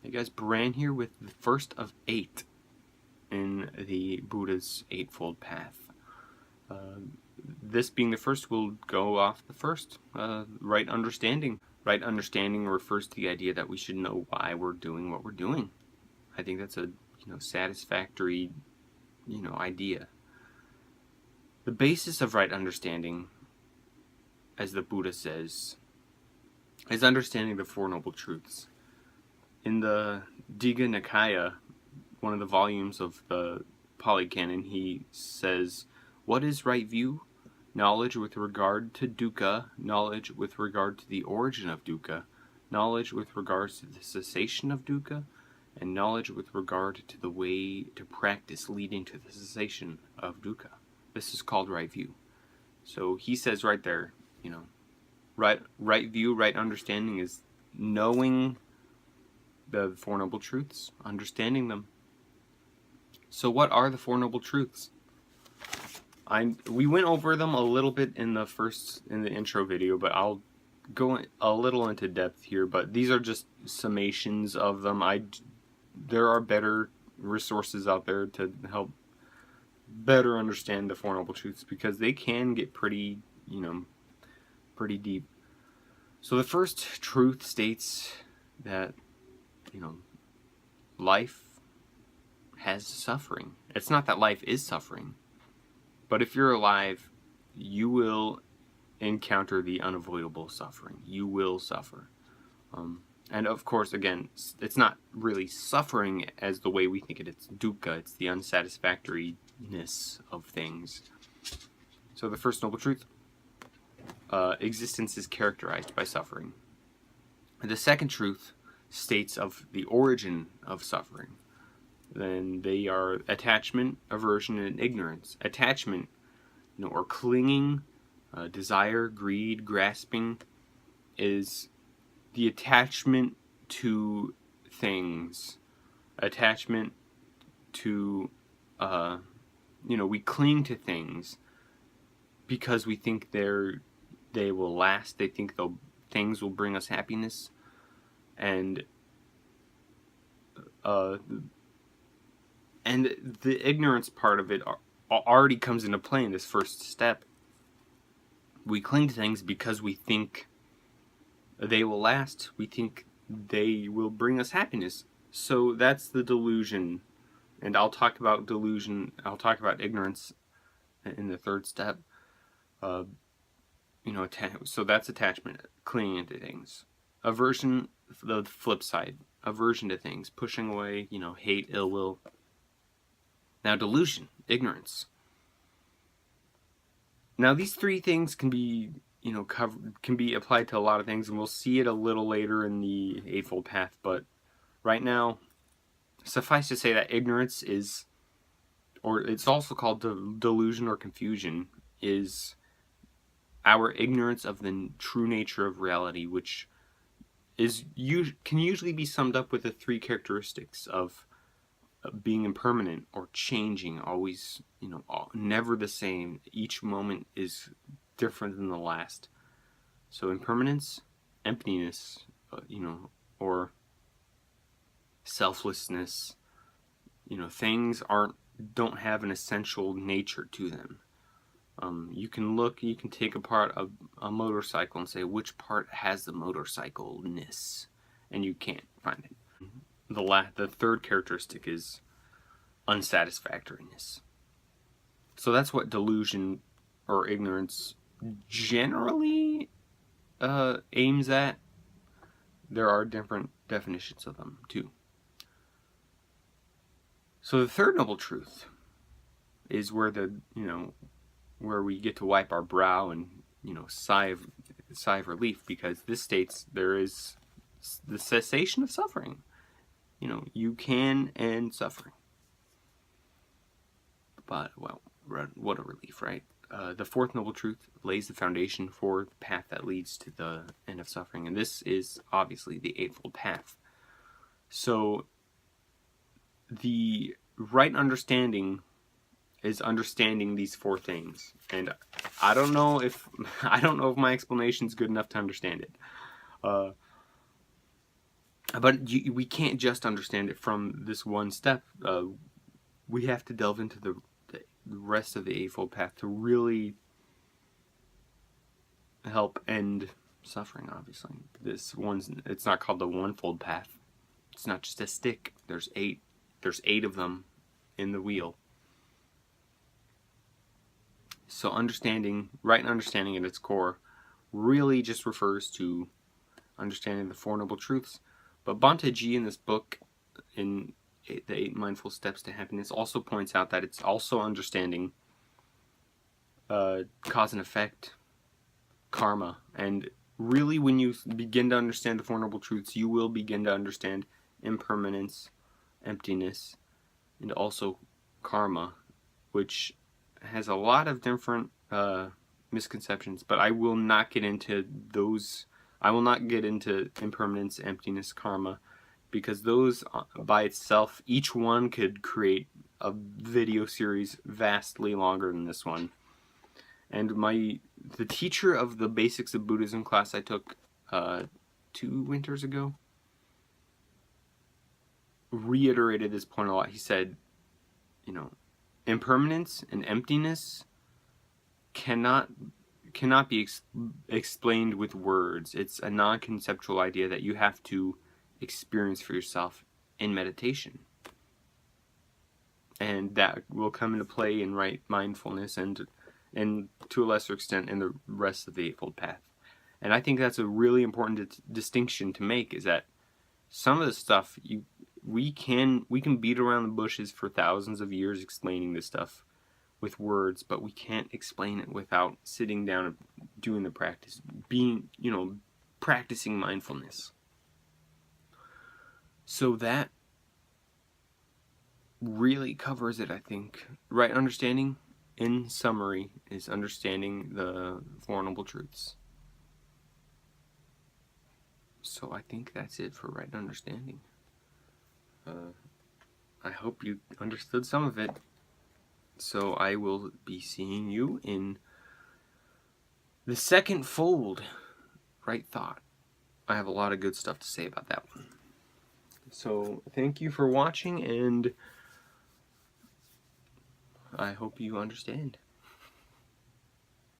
Hey guys, Bran here with the first of 8 in the Buddha's Eightfold Path. This being the first, we'll go off the first, right understanding. Right understanding refers to the idea that we should know why we're doing what we're doing. I think that's a satisfactory idea. The basis of right understanding, as the Buddha says, is understanding the Four Noble Truths. In the Digha Nikaya, one of the volumes of the Pali Canon, he says, "What is right view? Knowledge with regard to dukkha, knowledge with regard to the origin of dukkha, knowledge with regards to the cessation of dukkha, and knowledge with regard to the way to practice leading to the cessation of dukkha." This is called right view. So he says right there, right view, right understanding is knowing the Four Noble Truths, understanding them. So what are the Four Noble Truths? We went over them a little bit in the intro video, but I'll go a little into depth here. But these are just summations of them. There are better resources out there to help better understand the Four Noble Truths, because they can get pretty deep. So the first truth states that life has suffering. It's not that life is suffering, but if you're alive, you will encounter the unavoidable suffering. You will suffer. And of course, again, it's not really suffering as the way we think it. It's dukkha. It's the unsatisfactoriness of things. So the first noble truth, existence is characterized by suffering. And the second truth states of the origin of suffering. Then they are attachment, aversion, and ignorance. Attachment, or clinging, desire, greed, grasping, is the attachment to things. Attachment to, we cling to things because we think they will last. They think things will bring us happiness. And the ignorance part of it already comes into play in this first step. We cling to things because we think they will last. We think they will bring us happiness. So that's the delusion. And I'll talk about delusion. I'll talk about ignorance in the third step. So that's attachment, clinging to things. Aversion, the flip side. Aversion to things, pushing away, hate, ill will. Now delusion, ignorance. Now these three things can be, can be applied to a lot of things, and we'll see it a little later in the Eightfold Path. But right now, suffice to say that ignorance is, or it's also called delusion or confusion, is our ignorance of the true nature of reality, which can usually be summed up with the three characteristics of being impermanent or changing, always, never the same. Each moment is different than the last. So impermanence, emptiness, or selflessness. Things don't have an essential nature to them. You can take apart a motorcycle and say which part has the motorcycle-ness, and you can't find it. The third characteristic is unsatisfactoriness. So that's what delusion or ignorance generally aims at. There are different definitions of them too. So the third noble truth is where where we get to wipe our brow and sigh of relief, because this states there is the cessation of suffering. You can end suffering. But, well, what a relief, right? The fourth noble truth lays the foundation for the path that leads to the end of suffering. And this is obviously the Eightfold Path. So, the right understanding is understanding these four things. And I don't know if my explanation is good enough to understand it. But we can't just understand it from this one step. We have to delve into the rest of the Eightfold Path to really help end suffering. Obviously, it's not called the Onefold Path. It's not just a stick. There's eight of them in the wheel. So right understanding at its core really just refers to understanding the Four Noble Truths. But Bhante G in this book, in the 8 Mindful Steps to Happiness, also points out that it's also understanding cause and effect, karma. And really, when you begin to understand the Four Noble Truths, you will begin to understand impermanence, emptiness, and also karma, which has a lot of different misconceptions, but I will not get into those. I will not get into impermanence, emptiness, karma, because those by itself, each one could create a video series vastly longer than this one. And the teacher of the Basics of Buddhism class I took 2 winters ago reiterated this point a lot. He said, impermanence and emptiness cannot be explained with words. It's a non-conceptual idea that you have to experience for yourself in meditation. And that will come into play in right mindfulness and to a lesser extent in the rest of the Eightfold Path. And I think that's a really important distinction to make, is that some of the stuff we can beat around the bushes for thousands of years explaining this stuff with words, but we can't explain it without sitting down and doing the practice, practicing mindfulness. So that really covers it, I think. Right understanding, in summary, is understanding the Four Noble Truths. So I think that's it for right understanding. I hope you understood some of it. So I will be seeing you in the second fold, right thought. I have a lot of good stuff to say about that one. So thank you for watching, and I hope you understand.